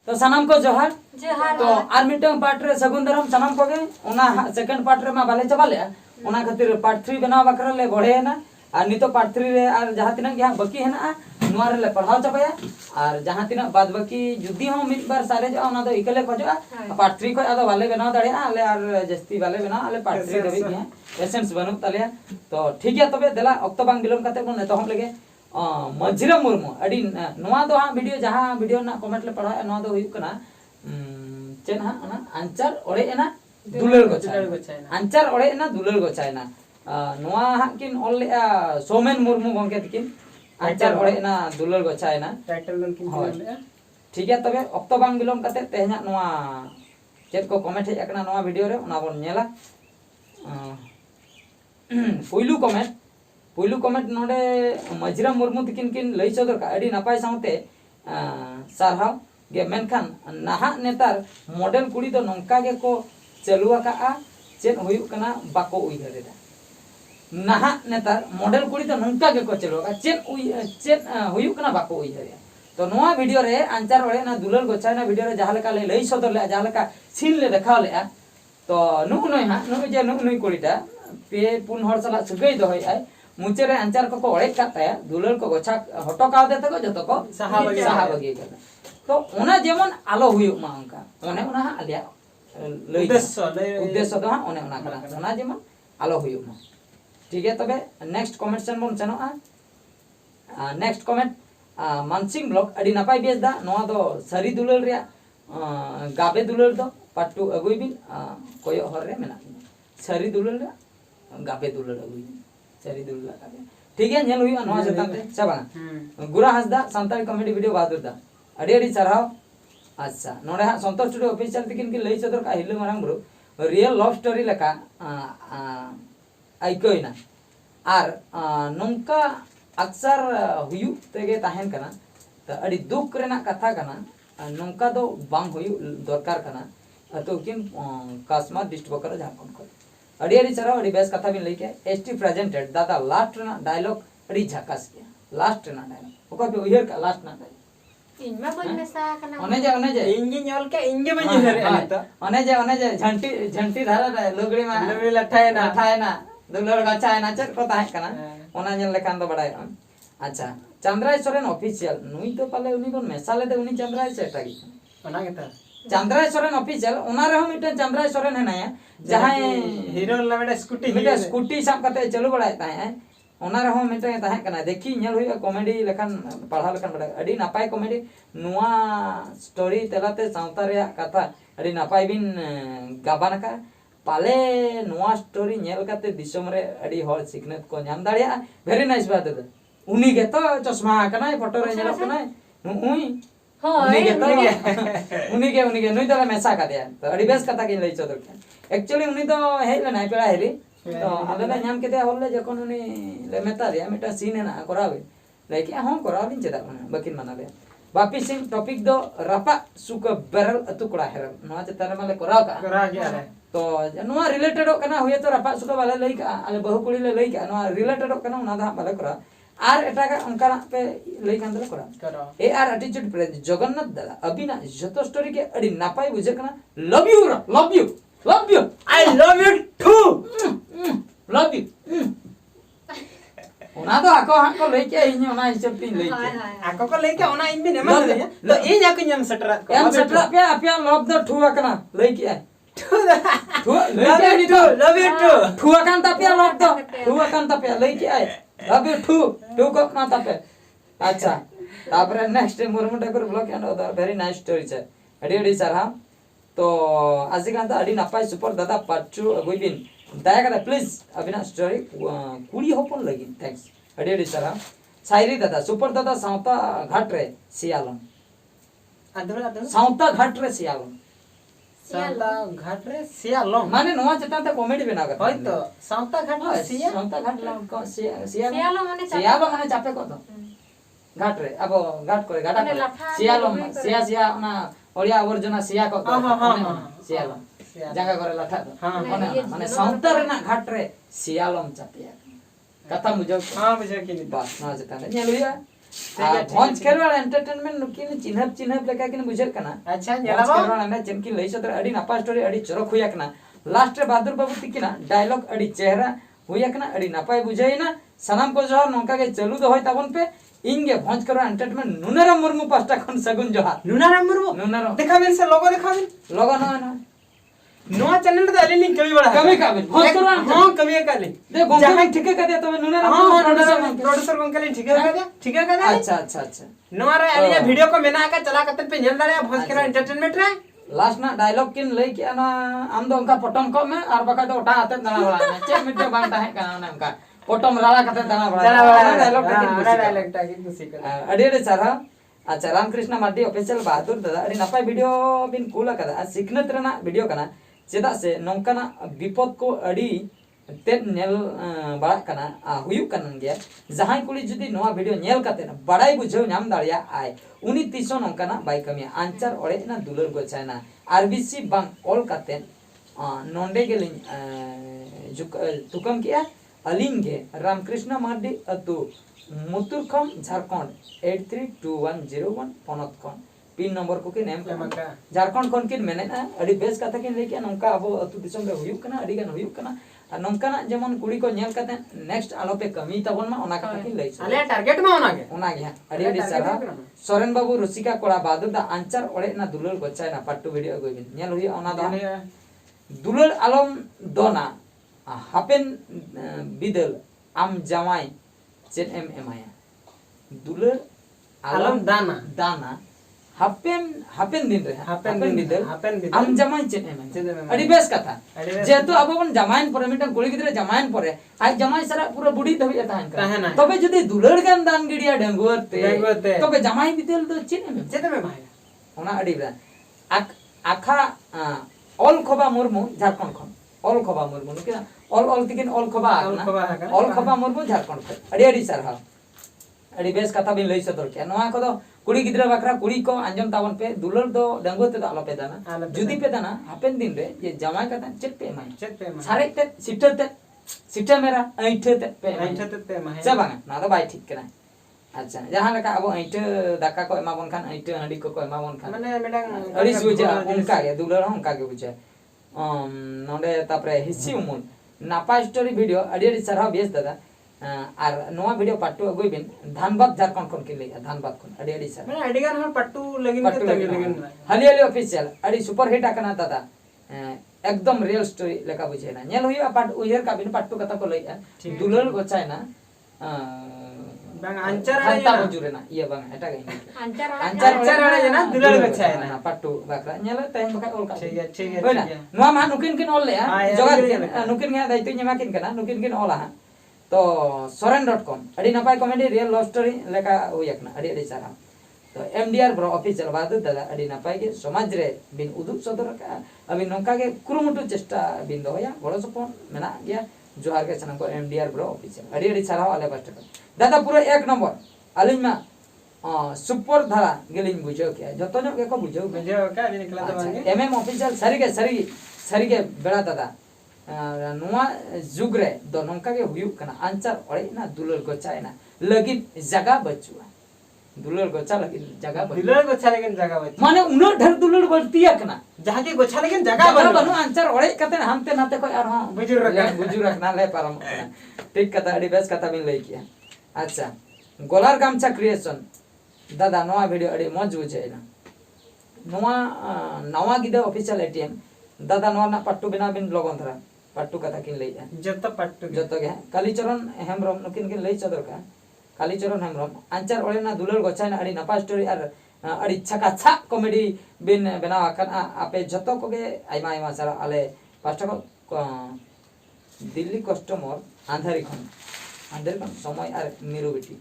तो सानाम को जोहार जोहार तो आर मिटन पार्ट रे सगुन दरम सानाम को गे ओना सेकंड पार्ट रे मा बाले चबा ले ओना खातिर पार्ट 3 बनाव बकरा ले बढ़े ना और नितो पार्ट 3 रे आर जहां तिना के बाकी है ना नोआ रे ले पढ़ाव चबाया और जहां तिना बाद बाकी जुदी हो मिट बार सारे जो ओना दो इकले खोजो पार्ट 3 को आदो वाले बनाव दाड़े आले आर जस्ती वाले बनाव आले पार्ट 3 दबी है एसेंस बनु ताले तो ठीक है तबे देला अक्तो बांग बिलोम काते बन नेतो हम लगे मझिरा मुर्मू अडी नोआ दो हां वीडियो जहां वीडियो ना कमेंट ले पढ़ा नोआ दो हुई कना चेन हां ना आंचर ओड़े एना दुलर गोचायना आंचर ओड़े एना दुलर गोचायना नोआ हां किन ऑल ले सोमेन मुर्मू गंगे तकिन आंचर ओड़े एना दुलर गोचायना टाइटल मन किन ले ठीक है तबे अक्तो बांग बिलोम काते तेहना नोआ चेत को कमेंट हे एकना नोआ वीडियो रे ओना बोन नेला पुइलू कमेंट नोडे मझिरा मुर्मू तकिन किन लई सदर का अडी नपाय साउते सारहाव गे मेनखान नाहा नेतार मॉडल कुड़ी दो नंका गे को चलुआ का चेन हुयु कना बाको उइहरेदा नाहा नेतार मॉडल कुड़ी दो नंका गे को चलुआ का चेन हुयु कना बाको उइहरे तो नोआ वीडियो रे आंचार ओळे ना दुलर गोचायना वीडियो रे जहां लेका लई सदर ले जहां लेका सीन ले देखाव ले तो नु नय हा नु जे नु नय कुड़ीटा पे पुन हर सला सगई दो होय आय मुचे रे अंचार को ओळे काताया दुलर को गोछा हटो का दे तको जतो को साहा बगे करना तो ओना जेमन आलो हुयु मा अंका ओने ओना आलिया लई उद्देश्य दो हा ओने ओना करा ओना जेमन आलो हुयु मा ठीक है तबे नेक्स्ट कमेंट सेन बोन सेनो नेक्स्ट कमेंट मानसिंग ब्लॉग अडी नापाय बेस दा नोआ दो सरी दुलर रे गाबे दुलर दो पाटू अगुई बिन कोयो हर रे मेना सरी दुलर रे गाबे दुलर अगुई सरी दुलर का ठीक है नेल हुई नोआ जताते सबा गुरा हसदा संताली कॉमेडी वीडियो बहादुर दा अडी अडी चराव अच्छा नोडे हा संतोष स्टूडियो ऑफिशियल तिकिन की लई सदर का हिल Marang bro real love story लका आइकोइना आर नोंका अक्सर हुयु तेगे ताहेन कना त अडी दुख रेना कथा कना नोंका दो बांग हुयु दरकार कना तो किन कास्मा डिस्ट्रिक्ट झारखंड को अड़ी अड़ी चराव अड़ी बेस कथा बिन लइके एसटी प्रेजेंटेड दादा लास्ट ना डायलॉग अड़ी झकास के लास्ट ना डायलॉग ओका पे उहिर का लास्ट ना डायलॉग इन में बोल मेसा कना ओने जे इंगी न्योल के इंगे बजे रे तो ओने जे झंटी धारा लुगड़ी में लुगड़ी लठाए ना दुलर गचाय ना चर को ताहे कना ओना नेल लेखान दो बडाय अच्छा चंद्राय सोरेन ऑफिशियल नुई तो पाले उनी कोन मेसाले दे उनी चंद्राय सेटागी ओना केता चंद्राय सोरेन ऑफिशियल ओना रे हम मिटन चंद्राय सोरेन है ना जहां हीरो लमेडा स्कूटी साब कते चलु बडाय ताहे ओना रे हम मिटन ताहे कना देखी नेल हुई कॉमेडी लेखान पढ़ा लेखान बडाय अडी नापाय कॉमेडी नुआ स्टोरी तेलाते सावता रे कथा अडी नापाय बिन गाबान का पाले नुआ स्टोरी नेल काते दिसम रे अडी हर सिकनेत को नाम दाड़िया वेरी नाइस बात दे उनी के तो चश्मा कना फोटो रे नेल कना उई उनी के नुई तो मेसा का दिया तो अडी बेस कथा के लई चदर के एक्चुअली उनी तो हेले ना पेड़ा हेली तो आले ना नाम के दे होले जकोन उनी ले मेता दिया मेटा सीन है ना करावे लाइक हां करावी चेदा बकिन मानाले बापी सिंह टॉपिक दो रपा सुक बेरल अतु कोड़ा हेर नोआ चतारे माले करा गया तो नोआ रिलेटेड कना हुए तो रपा सुक वाले लई का आले बहु कुड़ी ले लई का नोआ रिलेटेड कना उना दा बाले करा आर एटा का उनका पे लई कान दले करा ए आर एटीट्यूड प्रे जगन्नाथ दादा अबिना जतो स्टोरी के अडी नापाई बुझे कना love you I love you too love you ओना तो आको लई के इन ओना हिसाब तीन लई के आको को लेके ओना इन भी नेमा दे तो ए जाके ñam सटरा को एम सटरा पे अपया लव द ठुआ कना लई के ठुआ लई के लव यू टू ठुआ कान तपिया लव द ठुआ कान तपिया लई के आय लव यू टू को ना तपे अच्छा तापरे नेक्स्ट मुरमुटा कर blog and other very nice story छे अडी अडी सरहा तो आजिकांता अडी नापाय सुपर दादा पाचू अगुइबिन दया करे प्लीज अबिना स्टोरी कुड़ी होपन लगी थैंक्स अडी अडी सरहा सायरी दादा सुपर दादा सावता घाट रे सियालम आदर सावता घाट रे सियालम सावता घाट रे सियालम माने नोआ चतान ते कॉमेडी बना कर होय तो सावता घाट रे सावता घाट ला को सियालम माने चापे को तो घाट रे अब घाट करे घाटा करे सियालम सिया ओना ओडिया आवर्जना सिया को सियालम जगह करे लाठा तो माने सावता रे ना घाट रे सियालम चापे कथा मुझे हां मुझे कि बात ना चतान नेलुया भोज खेलवाड़ एंटरटेनमेंट नुकिन चिन्हब लेका किन बुझे कना अच्छा भोज नेला खेलवाड़ ने चेनकी लई सदर अडी नापा स्टोरी अडी चरक हुया कना लास्ट रे बहादुर बाबू तिकिना डायलॉग अडी चेहरा हुया कना अडी नापाय बुझाइना सनाम को जोहार नोंका के चलू दो होय ताबन पे इंगे भोज खेलवाड़ एंटरटेनमेंट नुनाराम मुर्मू पास्टा खन सगुन जोहार नुनाराम मुर्मू नुनाराम देखाबिन से लोगो देखाबिन लोगो न नोआ चैनल तो अली नहीं कभी बड़ा कमी काबिल भोज खेलवाड़ हां कभी काले दे गोंके ठीक है कदे तबे नुनाराम प्रोड्यूसर गोंके ठीक है कदे अच्छा नोआ रे अली वीडियो को मेना का चला कतन पे नेल दाड़े भोज खेलवाड़ एंटरटेनमेंट रे लास्ट ना डायलॉग किन लई के ना आम दो उनका पटम को में और बका दो उठा आते दाना बड़ा चे मिटे बांग ताहे का ना उनका पटम राला कते दाना बड़ा डायलॉग टाकिन कुसी का अडी अडी सारा अच्छा रामकृष्ण मार्डी ऑफिशियल बहादुर दादा अडी नपाय वीडियो बिन कूल कदा सिखनत रेना वीडियो कना चेदा से नोंकाना विपद को अडी तेन नेल बड़ा कना हुयु कनन गया जहां कुली जुदी नोआ वीडियो नेल कते ना बड़ाई बुझाव नाम दाड़िया आय उनी तीसो नोंकाना बाय कमिया आंचार ओळे ना दुलर गोचायना आरबीसी बांग ऑल कते नोंडे गेलिन तुकम किया अलिंगे रामकृष्ण मार्डी अतु मुतुरखम झारखंड 832101 पनत खन पिन नंबर को के नेम झारखंड खन किन मेने ना अडी बेस कथा किन लेके नोंका अबो अतु दिसम रे हुयु कना अडी गन हुयु कना नोंकाना जेमन कुड़ी को नेल कते नेक्स्ट आलो पे कमी तबन मा ओना कथा किन लई अले टारगेट मा ओना गे अडी अडी सारा सोरेन बाबू रसिका कोड़ा बहादुर दा आंचार ओळे ना दुलर गोचाय ना पाट्टू वीडियो गोबिन नेल हुई ओना दा दुलर आलम दोना हापेन बिदल आम जमाई चेन एम आया दुलर आलम दाना हापेन दिन रे हापेन बिदल हापेन आम जमाई चेन एम अडी बेस कथा जेतु अब बन जमाइन परे मिटा गोली गिदरे जमाइन परे आई जमाई सारा पूरा बुडी धबि ताहन तबे जदी दुलर गान दान गिडिया डंगुरते तबे जमाई बिदल दो चेन एम आया ओना अडी बा आखा ऑल खोबा मुर्मू झारखंड खन ऑल खोबा मुर्मू किना ऑल तिकिन ऑल खोबा मुर्मू झारखंड खन अडी अडी सरहा अडी बेस कथा बिन लई सदर के नोआ को कुड़ी गिद्रा बकरा कुड़ी को अंजम तावन पे दुलर दो डंगोते दा आलो पे दाना जुदी पे दाना हापेन दिन रे ये जमाय कता चेक पे माय सारे ते सिटे मेरा ऐठे ते पे माय सब ना तो बाय ठीक कना अच्छा जहां लका अब ऐठे दाका को एमा बन खान ऐठे हडी को एमा बन खान माने मेडा अड़ी सुजा उनका के दुलर उनका के बुझे नोडे तापरे हिसी उमुन नापा स्टोरी वीडियो अड़ी अड़ी सरहा बेस दादा आर नोआ वीडियो पाट्टू अगुइबिन धनबाद झारखंड खन के लेया धनबाद खन अड़ी अड़ी सर माने अड़ी गान हर पाट्टू लगिन के तगे लगिन हली हली ऑफिशियल अड़ी सुपर हिट आकना दादा एकदम रियल स्टोरी लेका बुझे ना नेल हुई पाट उयर का बिन पाट्टू कथा को लइया दुलर गोचाय ना बांग अंचार हंता बजुरे ना ये बांग एटा गई अंचार वाला ना दुलर गोचाय ना पाट्टू बाकरा नेल तहन बका ओल का ठीक है ना नोआ मा नुकिन किन ओल लेया जगत नुकिन गे दायित्व नेमा किन कना नुकिन किन ओला तो soren.com अड़ी नपाय कॉमेडी रियल लव स्टोरी लेका हुयकना अड़ी अड़ी सारा तो एमडीआर ब्रो ऑफिशियल बादु दादा अड़ी नपाय के समाज रे बिन उदुप सदर का अभी नोका के कुरुमुटु चेष्टा बिन दोया बड़ो सपोन मेना गया जोहार के सनम को एमडीआर ब्रो ऑफिशियल अड़ी अड़ी सारा वाले पास्ट दादा पूरा एक नंबर अलिमा सुपर धारा गेलिन बुझो के जतो न के को बुझो का बिन निकला तो मांगे एमएम ऑफिशियल सरी के बेड़ा दादा नुआ जुग रे दो नंका के हुयु कना आंचार ओळे ना दुलर गोचाय ना लगिन जगह बचुआ दुलर गोचा लगिन जगह बचुआ माने उनो ढेर दुलर बचतिया कना जहां के गोचा लगिन जगह बनु आंचार ओळे कते हमते नाते को आर हां बुजुर रखना ले परम ठीक कथा अडी बेस कथा बिन लई किया अच्छा गोलार गामचा क्रिएशन दादा नवा वीडियो अडी मज बुझे ना नवा गिदा ऑफिशियल एटीएम दादा नवा ना पट्टू बिना बिन लोगन धरा पट्टू कथा किन लई जत्ता पट्टू जत्तो गे कालीचरण हेमरम नुकिन किन लई चदर का कालीचरण हेमरम आंचार ओळे ना दुलर गोचाय ना अडी नपा स्टोरी आर अडी छका छा कॉमेडी बिन बनावा कन आपे जत्तो को गे आइमा आइमा सारा आले पास्ट को दिल्ली कस्टमर आंधारी खन समय आर मिरुबिटी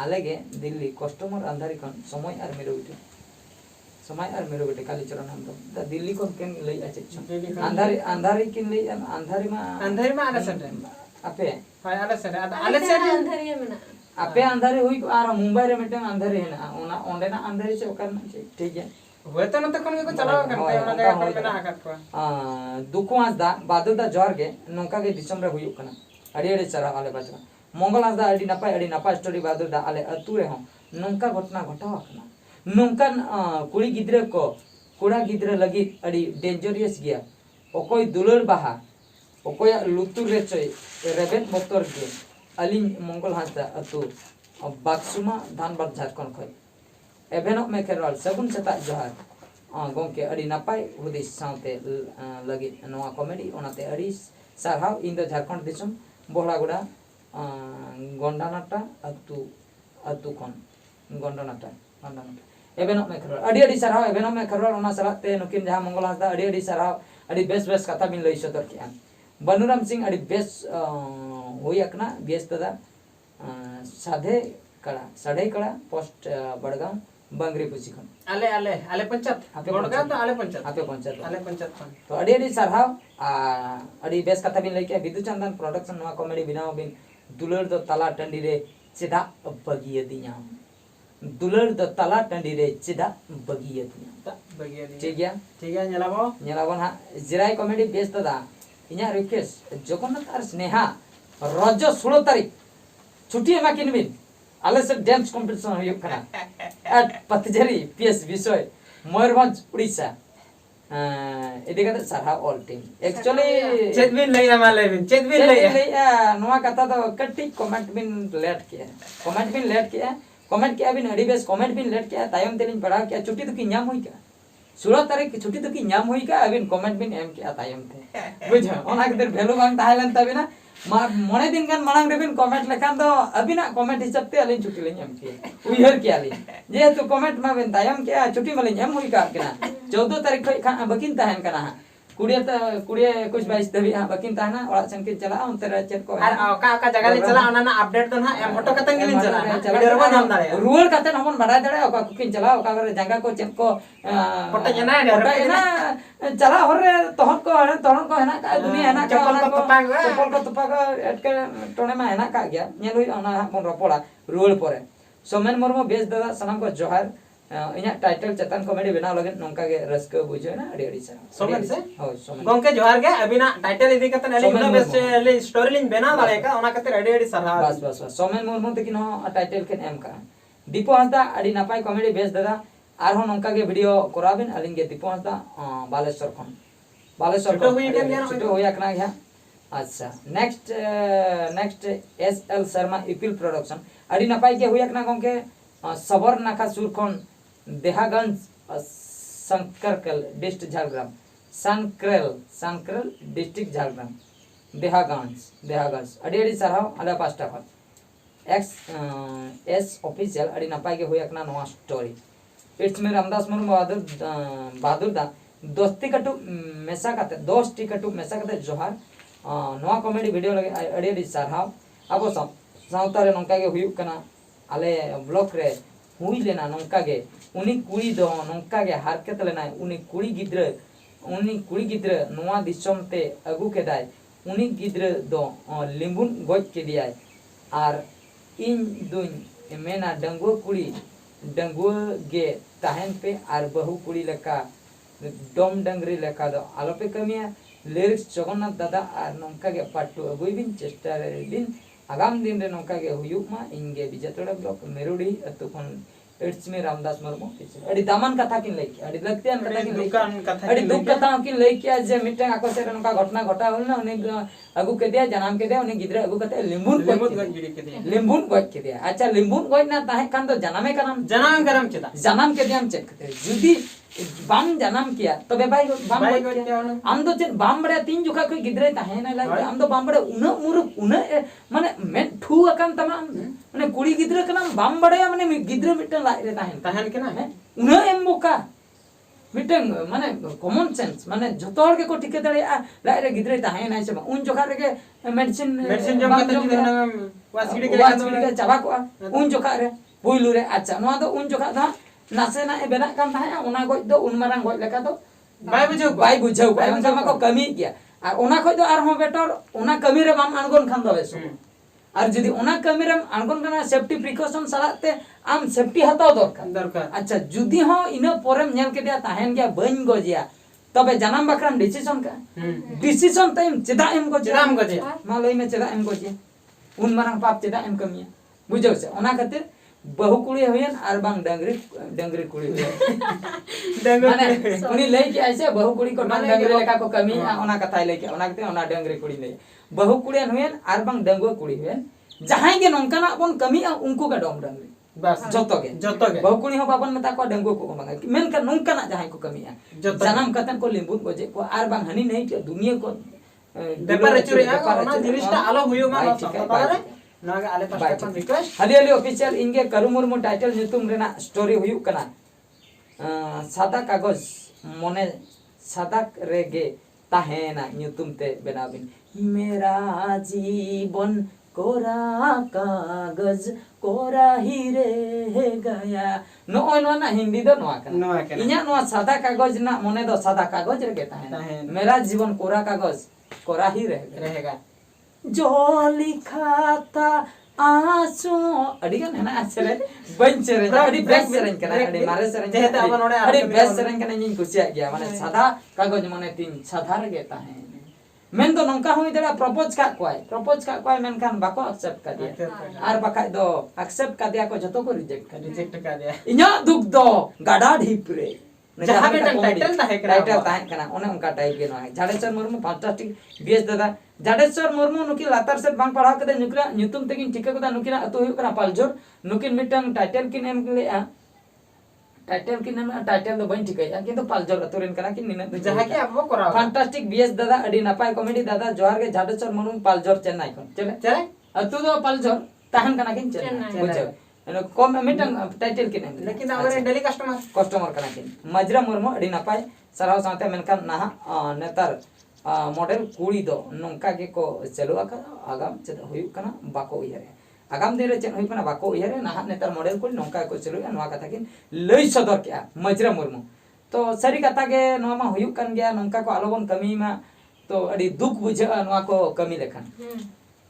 आलेगे दिल्ली कस्टमर आंधारी खन समय आर मिरुबिटी समय आर मेरो बेटे कालीचरण हम तो दिल्ली को केन लई आछे अंधारी किन लई अंधारी मा आले सटे आपे हाय आले सटे अंधारी में आपे अंधारी हुई आर मुंबई रे मिटे अंधारी है ना ओना ओंडे ना अंधारी से ओकर ठीक है होय तो न त कोन को चलाव करते ओना जगह पर बिना आकत को दुकुआस दा बादुदा जोर के नोका के दिसम रे हुई कना अड़ी अड़ी चरा वाले बचरा मंगल हांसदा अड़ी नापाय स्टोरी बादल दा आले अतु रे हूं नोंका घटना घटाव आकना नोंकान कुड़ी गिद्रे को कुड़ा गिद्रे लगी अड़ी डेंजरियस गया ओकोय दुलर बाहा ओकोय लुतुर रे चय रेबेन मोटर गे अलिन मंगल हांसदा अतु बाक्सुमा धानबाद झारखंड खय एभेनो में खेरवाल सगुन सेता जोहार गोंके अड़ी नापाय हुदिस साउते लगी नोआ कॉमेडी ओनाते अड़ी सारहाव इन द झारखंड दिसम बोहड़ागुड़ा गोंडानाटा अतु खन गोंडानाटा एबेनो में खरवाल अड़ी सारहाव एबेनो में खरवाल ओना सलाते नुकिन जहां मंगल हांसदा अड़ी सारहाव अड़ी बेस कथा बिन लई सदर के बनुराम सिंह अड़ी बेस होई अकना बेस दादा साधे कड़ा पोस्ट बड़गांव बंगरी पुसी खन आले पंचायत गोड़गांव तो आले पंचायत तो अड़ी सारहाव अड़ी बेस कथा बिन लई के विदु चंदन प्रोडक्शन नोआ कॉमेडी बिनाव बिन दुलर दो तला टंडी रे चेदा बगिय दिया दुलर दो तला टंडी रे चेदा बगिय दिया ठीक गया नेलाबो हा जिराय कॉमेडी बेस दादा इना रिक्वेस्ट जगन्नाथ और स्नेहा रज 16 तारीख छुट्टी एमा किन बिन आले से डांस कंपटीशन हुई कना एट पतझरी पीएस विषय मयूरभंज उड़ीसा इदी कते सारा ऑल टीम एक्चुअली चेत बिन लई माले बिन चेत बिन लई नोआ कथा तो कट्टी कमेंट बिन लेट किया कमेंट किया बिन अड़ी बेस कमेंट बिन लेट किया तायम तेलिन पढ़ा किया छुट्टी तो की नाम हुई का 16 तारीख की छुट्टी तो की नाम हुई का अबिन कमेंट बिन एम किया तायम थे बुझो ओना के वैल्यू बांग ताहलन तबिना मोने दिन गान मांग रेबिन कमेंट लेखान तो अबिना कमेंट हिसाब ते अलिन छुट्टी लेन एम किया उइहर किया ली जे तो कमेंट मा बिन तायम किया छुट्टी मलिन एम हुई का केना 14 तारीख खै बकिन ताहन कना कुड़िया कुछ 22 दबी हां बकिन ताहना ओड़ा सन के चला उनते रे चेक को और का जगह ले चला ओना ना अपडेट तो ना एम फोटो कतन गिलिन चला वीडियो रो नाम दाड़े रुअल कतन हमन बड़ा दाड़े ओका कुकिन चला ओका करे जंगा को चेक को फोटो जना चला होरे तोहन को हेना का दुनिया हेना का चप्पल को तुपा को एटके टोने मा हेना का गया नेल हुई ओना हमन रोपोड़ा रुअल परे सोमेन मुर्मू बेस दादा सनम को जोहार इना टाइटल चेतन कॉमेडी बनाव लगे नोंका के रस्क बुझे ना अड़ी सा सोमेन से हो सोमेन गोंके जोहार गे अबिना टाइटल इदी कतन एली उना बेस ले स्टोरी लिन बना दाले का ओना कते अड़ी सरहा बस सोमेन मुर्मू तकिन हो टाइटल के एम का दीपो हांसदा अड़ी नापाय कॉमेडी बेस दादा आर हो नोंका के वीडियो कराबिन अलिन के दीपो हांसदा बालेश्वर को छुट्टी होया कना गया अच्छा नेक्स्ट एसएल शर्मा इपिल प्रोडक्शन अड़ी नापाय के होया कना गोंके सबर नाका सुरखन देहागंज संकरकल डिस्ट्रिक्ट झारग्राम संकरल डिस्ट्रिक्ट झारग्राम देहागंज अड़ी सरहाव आले पास्टा खन एस ऑफिशियल अड़ी नापाय के होया कना नोआ स्टोरी इट्स में रामदास मुर्मू बहादुर दा 10 टी कटु मेसा कते जोहार नोआ कॉमेडी वीडियो लगे अड़ी सरहाव अब साउता रे नोंका के हुयुक कना आले ब्लॉक रे हुई लेना नोंका गे उनी कुड़ी दो नोंका गे हारकत लेना उनी कुड़ी गिद्र नोआ दिसम ते अगु केदाय उनी गिद्र दो लिंबुन गोज के दियाय आर इन दुन मेना डंगुआ गे ताहन पे आर बहु कुड़ी लेका डोम डंगरी लेका दो आलो पे कमिया लिरिक्स जगन्नाथ दादा आर नोंका गे पाटू अगुई बिन चेष्टा रे बिन आगाम दिन रे नोंका गे हुयुक मा इंगे बिजतोड़ा ब्लॉक मेरुडी अतु खन इट्स में रामदास मुर्मू अड़ी दामन कथा किन लई अड़ी लगतियान कथा किन लई अड़ी दुख कथा किन लई किया जे मिटंग आको से नोंका घटना घटा होल ना उनी अगु के दिया जनाम के दिया उनी गिद्रा अगु कते लिंबुन गोज के दिया अच्छा लिंबुन गोज ना ताहे कान तो जनामे करम चेदा जनाम के दियाम चेक कते जुदी बाम जनाम किया तो बेबाई बाम आम दो चेन बाम बड़े तीन जुखा कोई गिद्रे ताहे ना लाग आम दो बाम बड़े उना मुरुक उना माने मेन ठू अकन तमाम माने कुड़ी गिद्रे कना बाम बड़े माने गिद्रे मिटन लाग रे ताहेन के ना उना एम बोका मिटन माने कॉमन सेंस माने जतो हर के को टिके दड़े लाग रे गिद्रे ताहे ना से उन जोखा रे के मेडिसिन जम कते जुदे वासगिड़ी के चाबा को उन जोखा रे पुइलु रे अच्छा नोआ दो उन जोखा दा नासे ना बेना कान थाया ओना गोज दो उन मारंग गोज लेका दो बाय बुझाउ एम जमा को कमी किया और ओना खोज दो आर हो बेटर ओना कमी रे बाम अनगोन खान दो बेसो और जदी ओना कमी रे अनगोन कना सेफ्टी प्रिकॉशन सलाते आम सेफ्टी हताव दरकार अच्छा जदी हो इना पोरेम नेल के दिया ताहेन गया बन गोजिया तबे जनाम बकराम डिसीजन का डिसीजन टाइम चेदा एम गोजिया मा लई में चेदा एम गोजिया उन मारंग पाप चेदा एम कमिया बुझो से ओना खातिर बहु कुड़ी होयन आर बांग डंगरी कुड़ी होयन माने उनी लई के ऐसे बहु कुड़ी को बांग डंगरी लेका को कमी ओना कथाय लई के ओना कते ओना डंगरी कुड़ी लई बहु कुड़ी होयन आर बांग डंगो कुड़ी होयन जहां के नोंकाना बन कमी उनको का डोम डंगरी बस जोतो के बहु कुड़ी हो बाबन मता को डंगो को बांग मेन का नोंकाना जहां को कमी जन्म कतन को लिंबुन गोजे को आर बांग हनी नहीं के दुनिया को व्यापार चुरी ओना जिनिसटा आलो हुयो मा तारे नागे आले पास का रिक्वेस्ट हाली हाली ऑफिशियल इनगे करू मुर्मू टाइटल ᱧᱩᱛᱩᱢ रेना स्टोरी हुयु कना सादा कागज मोने सादा रेगे ताहेना ᱧᱩᱛᱩᱢ ते बनाबिन मेरा जीवन कोरा कागज कोरा ही रह गया नोय ना हिंदी दो नोआ कना इन्या नोआ सादा कागज ना मोने दो सादा कागज रेगे ताहेना मेरा जीवन कोरा कागज कोरा ही रहेगा जो लिखा था आंसू अडिगन है ना आचरे बंचरे अडी बेस्ट सेरेन कना अडी मारे सेरेन जेते अब नोडे अडी बेस्ट सेरेन कना इन कुसिया गया माने सादा कागज मने तीन सादा रे ताहे मेन तो नंका होई देला प्रपोज का कोय मेन खान बाको एक्सेप्ट का दिया आर बाका दो एक्सेप्ट का दिया को जतो को रिजेक्ट का दिया इन्या दुख दो गाडा ढीप रे जहां पे टाइटल ताहे कना ओने उनका टाइप के ना झाडेश्वर मुर्मू फैंटास्टिक बीएस दादा झाडेश्वर मुर्मू नुकी लातार से बांग पढ़ा कदे नुकरा ᱧᱩᱛᱩᱢ तकिन ठिका कदा नुकिना अतो हुयु कना पालजोर नुकिन मिटंग टाइटल किन एम लेया टाइटल दो बन ठिकाया किंतु पालजोर अतो रेन कना कि निना जहां के अब करा फैंटास्टिक बीएस दादा अडी नापाय कॉमेडी दादा जोहार के झाडेश्वर मुर्मू पालजोर चेन्नई कोन चले अतो दो पालजोर ताहन कना किन चेन्नई बुझो कम मिटंग टाइटल किन लेकिन अगर डेली कस्टमर कना किन मजरा मुर्मू अडी नापाय सराव साथे मेनकान नाहा नेतार मॉडल कुड़ी दो नोंका के को चलो आगाम चेद हुयु कना बाको उयरे आगाम दिन रे चेद हुयु कना बाको उयरे नाहा नेतार मॉडल कुड़ी नोंका को चलो नवा कथा किन लई सदर के मजरा मुर्मू तो सरी कथा के नवा मा हुयु कन गया नोंका को आलोबन कमी मा तो अडी दुख बुझा नवा को कमी लेखन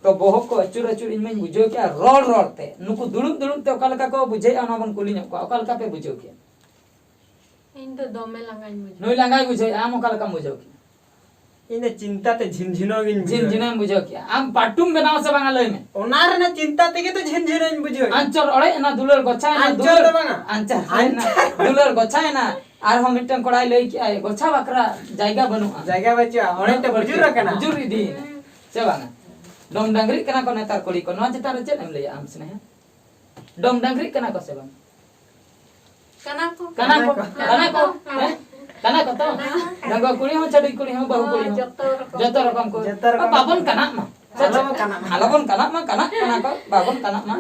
तो बोहक को अचुर इन में बुझो क्या रोड ते नुकु दुड़ुम ते ओकालका को बुझे अनबन कुली न को ओकालका पे बुझो क्या इन तो दोमे लंगाई बुझो नोई लंगाई बुझे आम ओकालका बुझो क्या इने चिंता ते झिनझिनो बुझो क्या आम पाटुम बनाव से बांगा लई में ओनार ना चिंता ते के तो झिनझिनो बुझो अंचर ओळे ना दुलर गछाय ना अंचर तो बांगा अंचर ना दुलर गछाय ना आर हम मिटन कोड़ाई लई के आए गछा बकरा जायगा बनुआ जायगा बच्चा ओणे ते बुजुर रखना बुजुर दी से बांगा डोम डंगरी कना को नेतार कोड़ी को नवा चेतार चेत एम लई आम स्नेह डोम डंगरी कना को से बांगा कना को तो डंगो कुड़ी हो छड़ी कुड़ी हो बहु कुड़ी हो जतो रकम को बाबन कना मा आलोबन कना को बाबन कना मा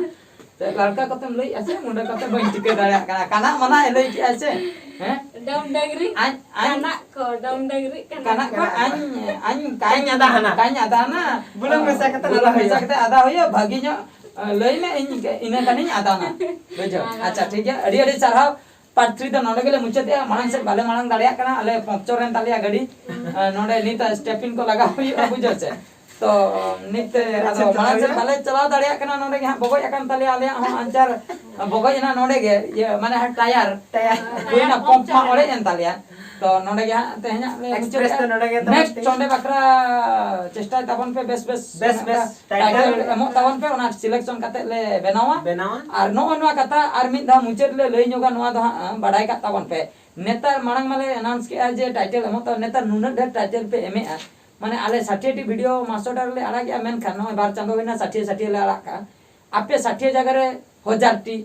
ते लड़का को तुम लई ऐसे मुंडा को बन टिके दाया कना मना लई के ऐसे हैं डम डंगरी कना को कना को अन काई आदा ना बुलंग में सकते आदा होयो भागी नो लई में इने कनी आदा ना बुझो अच्छा ठीक है अड़ी अड़ी चढ़ाव पार्ट 3 द नोडे गेले मुचते मांग से बाले मांग दाड़िया कना अले पंक्चर रेन तालिया गाड़ी नोडे नीता स्टेपिन को लगा हुई बुझो से तो नित आदो मांग से बाले चलाव दाड़िया कना नोडे के बगोय अकन तालिया आले हम अंचार बगोय ना नोडे गे ये माने टायर कोइना पंप मा ओले एन तालिया तो नोडे के तेहना एक्सप्रेस तो नोडे के नेक्स्ट चोंडे बकरा चेष्टा ताबन पे बेस टाइटल एमो ताबन पे ओना सिलेक्शन काते ले बनावा आर नो नवा कथा आर मिद धा मुचेद ले लई नोगा नवा दो बाडाय का ताबन पे नेतार मांग माले अनाउंस के जे टाइटल एमो तो नेतार नुन ढेर टाइटल पे एमे माने आले 60 टी वीडियो मास्टर ले आड़ा गया मेन खान नो बार चांदो होइना 60 ले आड़ा का आपे 60 जगह रे 1000 टी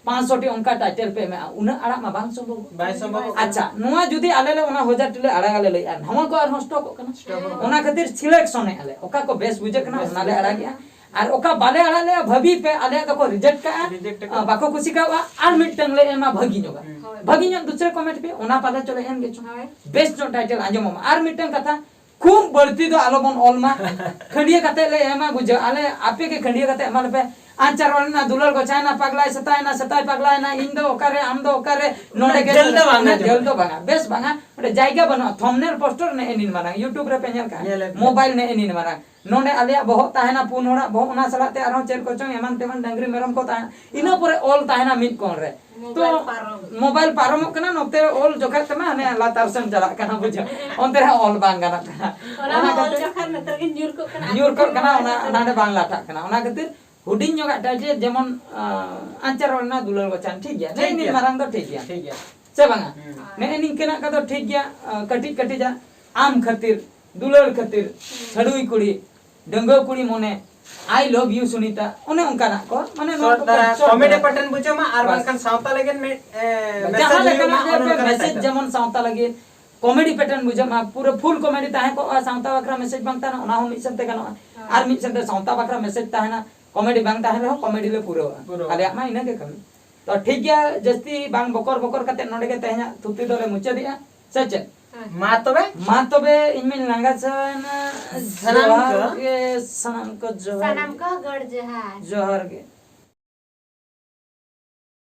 500 टी उनका टाइटल पे में उना आड़ा मा बांग संभव अच्छा नुआ जुदी आले ले उना 1000 टी ले आड़ा गाले ले हम को आर स्टॉक कना उना खातिर सिलेक्शन है आले ओका को बेस बुझे कना उना ले आड़ा गया आर ओका बाले आड़ा ले भभी पे आले तो को रिजेक्ट का बाको खुशी का आर मिटंग ले एमा भगी नो दूसरे कमेंट पे उना पता चले एम गेचो बेस्ट जो टाइटल आजम आर मिटंग कथा खूब बढ़ती तो आलोबन ऑलमा खंडिया कते ले एमा बुझो आले आपे के खंडिया कते एमा पे आचार वाला दुलर को चाइना पगलाय सताय पगलाय ना इन दो ओकारे आम दो ओकारे नोडे के जल दो बांगा बेस बांगा ओडे जायगा बनो थंबनेल पोस्टर ने एनिन माना यूट्यूब रे पे नेल का मोबाइल ने एनिन माना नोडे आलिया बहुत ताहेना पुन होड़ा बहुत उना सलाते आरो चेर को चों एमान तेमान डंगरी मेरम को ताहेना इना परे ऑल ताहेना मिट कोन रे मोबाइल पारम मोबाइल पारमोग कना नोते ऑल जोखा तमा हने लातार सेन चला कना बुझा ओनते रे ऑल बांग गाना कना ओना ऑल जखन नतर के न्यूर को कना न्यूर को कना ओना नाडे बांग लाटा कना ओना खातिर हुडिंग जोगा टाइजे जेमन आंचर ना दुलर बचान ठीक गया नहीं नहीं मारंग दो ठीक गया ठीक है से बांगा ने निंकेना का तो ठीक गया कटी कटी जा आम खातिर दुलर खातिर छडुई कुड़ी डंगो कुड़ी मोने आई लव यू सुनीता ओने उनका ना को माने कॉमेडी पैटर्न बुझे मा आर बांकन सावता लगेन में जहां मैसेज लेकिन मैसेज जेमन सावता लगे कॉमेडी पैटर्न बुझे मा पूरा फुल कॉमेडी ताहे को सावता बकरा मैसेज बांगता ना ओना हो मिट संते गानो आर मिट संते सावता बकरा मैसेज ताहे ना कॉमेडी बांग ताहे रहो कॉमेडी ले पूरा खाली मा इना के कमी तो ठीक गया जस्ती बांग बकर बकर कते नोडे के तहना थुती दोले मुचा दिया सच मा तबे इनमें लंगा सना सनम के सनम को सनम को गड़ जहाज जोहर के